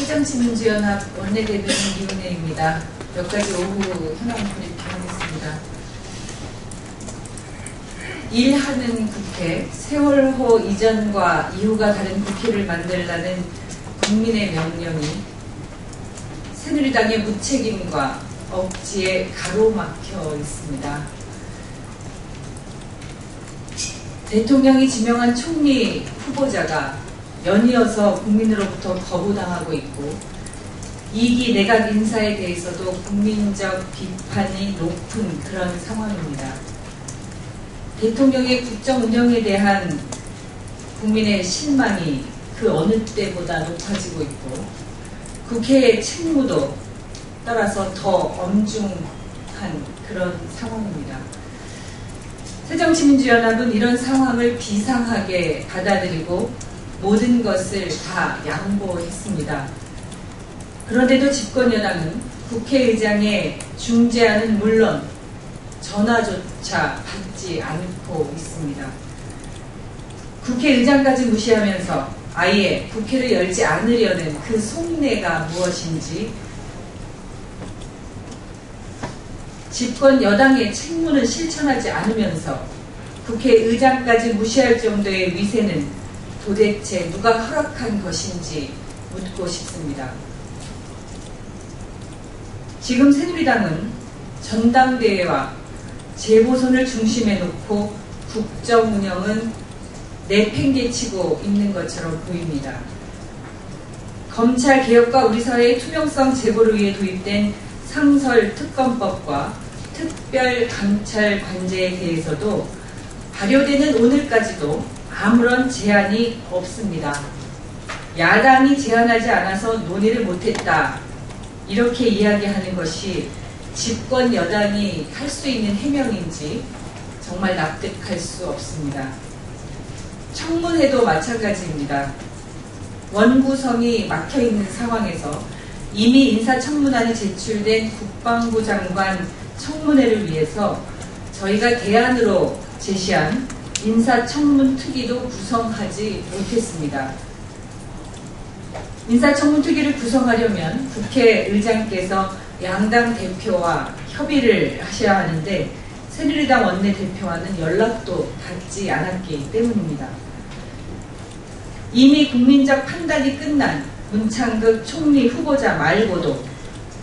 새정치민주연합 원내대변인 이은혜입니다. 몇 가지 오후 현황 브리핑하겠습니다. 일하는 국회, 세월호 이전과 이후가 다른 국회를 만들라는 국민의 명령이 새누리당의 무책임과 억지에 가로막혀 있습니다. 대통령이 지명한 총리 후보자가 연이어서 국민으로부터 거부당하고 있고 2기 내각 인사에 대해서도 국민적 비판이 높은 그런 상황입니다. 대통령의 국정 운영에 대한 국민의 실망이 그 어느 때보다 높아지고 있고 국회의 책무도 따라서 더 엄중한 그런 상황입니다. 새정치민주연합은 이런 상황을 비상하게 받아들이고 모든 것을 다 양보했습니다. 그런데도 집권여당은 국회의장의 중재안은 물론 전화조차 받지 않고 있습니다. 국회의장까지 무시하면서 아예 국회를 열지 않으려는 그 속내가 무엇인지 집권 여당의 책무는 실천하지 않으면서 국회의장까지 무시할 정도의 위세는 도대체 누가 허락한 것인지 묻고 싶습니다. 지금 새누리당은 전당대회와 재보선을 중심에 놓고 국정 운영은 내팽개치고 있는 것처럼 보입니다. 검찰 개혁과 우리 사회의 투명성 제고를 위해 도입된 상설특검법과 특별감찰관제에 대해서도 발효되는 오늘까지도 아무런 제안이 없습니다. 야당이 제안하지 않아서 논의를 못했다. 이렇게 이야기하는 것이 집권 여당이 할 수 있는 해명인지 정말 납득할 수 없습니다. 청문회도 마찬가지입니다. 원구성이 막혀있는 상황에서 이미 인사청문안이 제출된 국방부 장관 청문회를 위해서 저희가 대안으로 제시한 인사청문특위도 구성하지 못했습니다. 인사청문특위를 구성하려면 국회의장께서 양당 대표와 협의를 하셔야 하는데 새누리당 원내대표와는 연락도 닿지 않았기 때문입니다. 이미 국민적 판단이 끝난 문창극 총리 후보자 말고도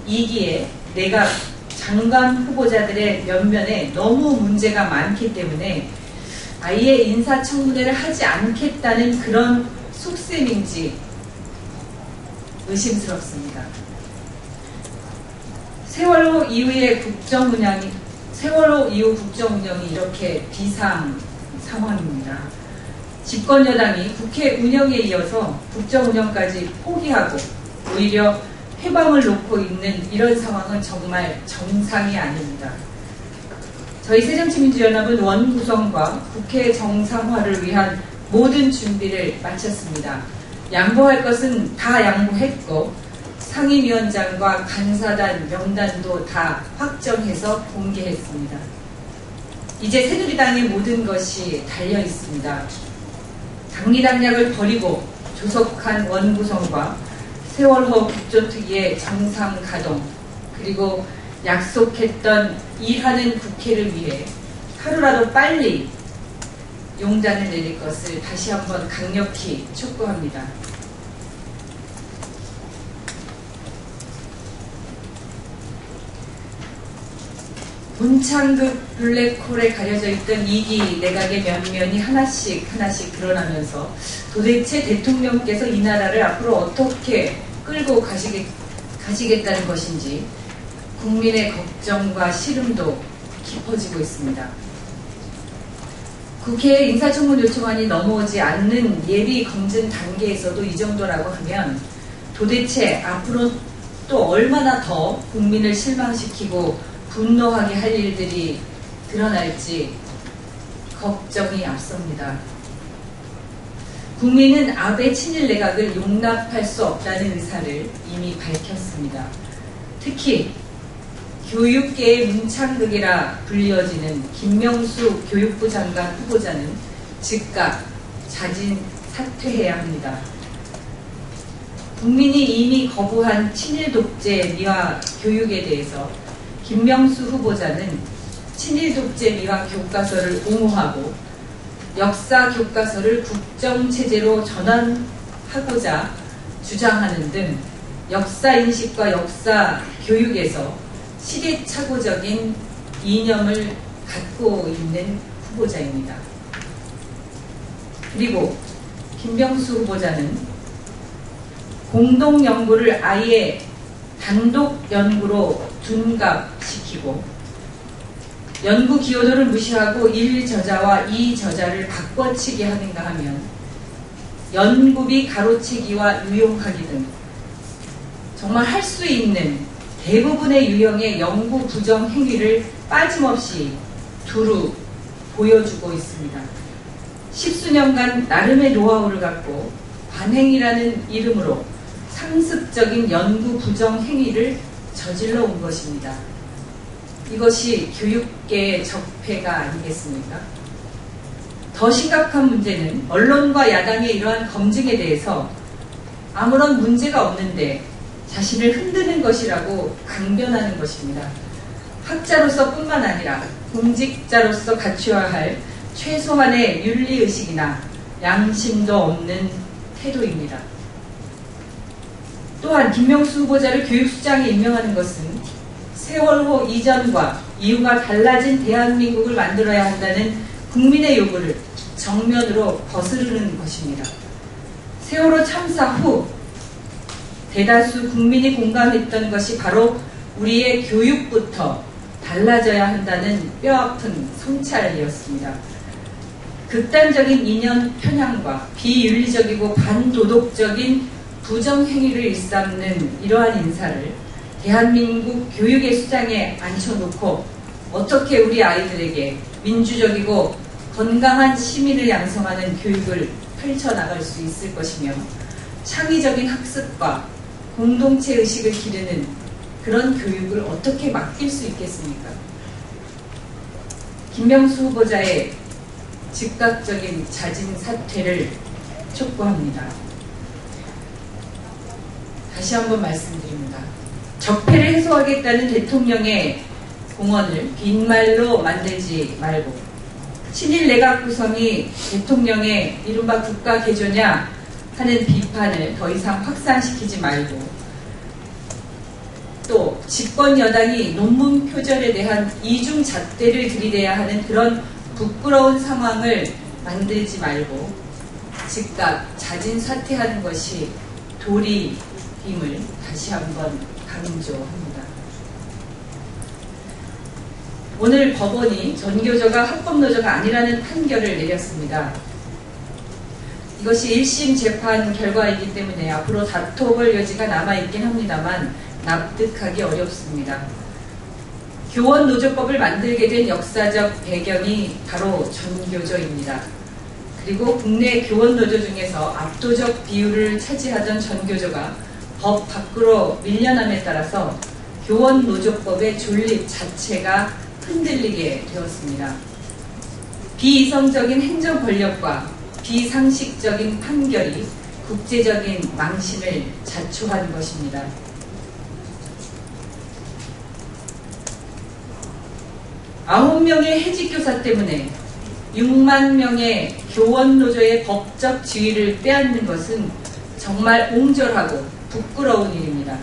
2기에 내각 장관 후보자들의 면면에 너무 문제가 많기 때문에 아예 인사청문회를 하지 않겠다는 그런 속셈인지 의심스럽습니다. 세월호 이후 국정 운영이 이렇게 비상 상황입니다. 집권 여당이 국회 운영에 이어서 국정 운영까지 포기하고 오히려 회방을 놓고 있는 이런 상황은 정말 정상이 아닙니다. 저희 새정치민주연합은 원구성과 국회 정상화를 위한 모든 준비를 마쳤습니다. 양보할 것은 다 양보했고 상임위원장과 간사단 명단도 다 확정해서 공개했습니다. 이제 새누리당의 모든 것이 달려 있습니다. 당리당략을 버리고 조속한 원구성과 세월호 국조특위의 정상 가동 그리고 약속했던 일하는 국회를 위해 하루라도 빨리 용단을 내릴 것을 다시 한번 강력히 촉구합니다. 문창극 블랙홀에 가려져 있던 2기 내각의 면면이 하나씩 드러나면서 도대체 대통령께서 이 나라를 앞으로 어떻게 끌고 가시겠다는 것인지 국민의 걱정과 시름도 깊어지고 있습니다. 국회에 인사청문 요청안이 넘어오지 않는 예비 검증 단계에서도 이 정도라고 하면 도대체 앞으로 또 얼마나 더 국민을 실망시키고 분노하게 할 일들이 드러날지 걱정이 앞섭니다. 국민은 아베 친일 내각을 용납할 수 없다는 의사를 이미 밝혔습니다. 특히 교육계의 문창극이라 불리어지는 김명수 교육부 장관 후보자는 즉각 자진 사퇴해야 합니다. 국민이 이미 거부한 친일 독재 미화 교육에 대해서 김명수 후보자는 친일 독재 미화 교과서를 옹호하고 역사 교과서를 국정체제로 전환하고자 주장하는 등 역사 인식과 역사 교육에서 시대착오적인 이념을 갖고 있는 후보자입니다. 그리고 김명수 후보자는 공동 연구를 아예 단독 연구로 둔갑시키고 연구 기여도를 무시하고 1저자와 2저자를 바꿔치기 하는가 하면 연구비 가로채기와 유용하기 등 정말 할 수 있는 대부분의 유형의 연구 부정 행위를 빠짐없이 두루 보여주고 있습니다. 십수년간 나름의 노하우를 갖고 관행이라는 이름으로 상습적인 연구 부정 행위를 저질러 온 것입니다. 이것이 교육계의 적폐가 아니겠습니까? 더 심각한 문제는 언론과 야당의 이러한 검증에 대해서 아무런 문제가 없는데 자신을 흔드는 것이라고 강변하는 것입니다. 학자로서 뿐만 아니라 공직자로서 갖추어야 할 최소한의 윤리의식이나 양심도 없는 태도입니다. 또한 김명수 후보자를 교육수장에 임명하는 것은 세월호 이전과 이후가 달라진 대한민국을 만들어야 한다는 국민의 요구를 정면으로 거스르는 것입니다. 세월호 참사 후 대다수 국민이 공감했던 것이 바로 우리의 교육부터 달라져야 한다는 뼈아픈 성찰이었습니다. 극단적인 이념 편향과 비윤리적이고 반도덕적인 부정행위를 일삼는 이러한 인사를 대한민국 교육의 수장에 앉혀놓고 어떻게 우리 아이들에게 민주적이고 건강한 시민을 양성하는 교육을 펼쳐나갈 수 있을 것이며 창의적인 학습과 공동체 의식을 기르는 그런 교육을 어떻게 맡길 수 있겠습니까? 김명수 후보자의 즉각적인 자진 사퇴를 촉구합니다. 다시 한번 말씀드립니다. 적폐를 해소하겠다는 대통령의 공언을 빈말로 만들지 말고 친일 내각 구성이 대통령의 이른바 국가 개조냐 하는 비판을 더 이상 확산시키지 말고 또 집권 여당이 논문 표절에 대한 이중잣대를 들이대야 하는 그런 부끄러운 상황을 만들지 말고 즉각 자진 사퇴하는 것이 도리임을 다시 한번 강조합니다. 오늘 법원이 전교조가 합법노조가 아니라는 판결을 내렸습니다. 이것이 1심 재판 결과이기 때문에 앞으로 다퉈볼 여지가 남아있긴 합니다만 납득하기 어렵습니다. 교원노조법을 만들게 된 역사적 배경이 바로 전교조입니다. 그리고 국내 교원노조 중에서 압도적 비율을 차지하던 전교조가 법 밖으로 밀려남에 따라서 교원노조법의 존립 자체가 흔들리게 되었습니다. 비이성적인 행정 권력과 비상식적인 판결이 국제적인 망신을 자초한 것입니다. 9명의 해직교사 때문에 6만 명의 교원노조의 법적 지위를 빼앗는 것은 정말 옹졸하고 부끄러운 일입니다.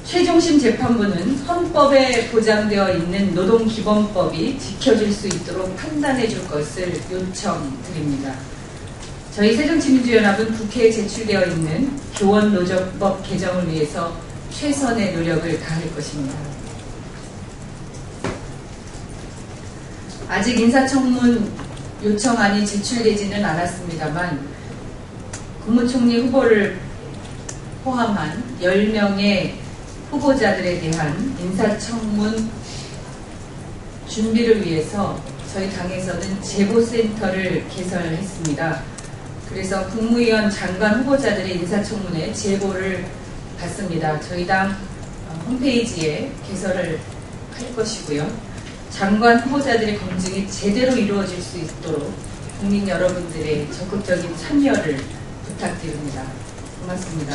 최종심 재판부는 헌법에 보장되어 있는 노동기본법이 지켜질 수 있도록 판단해 줄 것을 요청드립니다. 저희 새정치민주연합은 국회에 제출되어 있는 교원노조법 개정을 위해서 최선의 노력을 다할 것입니다. 아직 인사청문 요청안이 제출되지는 않았습니다만 국무총리 후보를 포함한 10명의 후보자들에 대한 인사청문 준비를 위해서 저희 당에서는 제보센터를 개설했습니다. 그래서 국무위원 장관 후보자들의 인사청문회 제보를 받습니다. 저희 당 홈페이지에 개설을 할 것이고요. 장관 후보자들의 검증이 제대로 이루어질 수 있도록 국민 여러분들의 적극적인 참여를 부탁드립니다. 고맙습니다.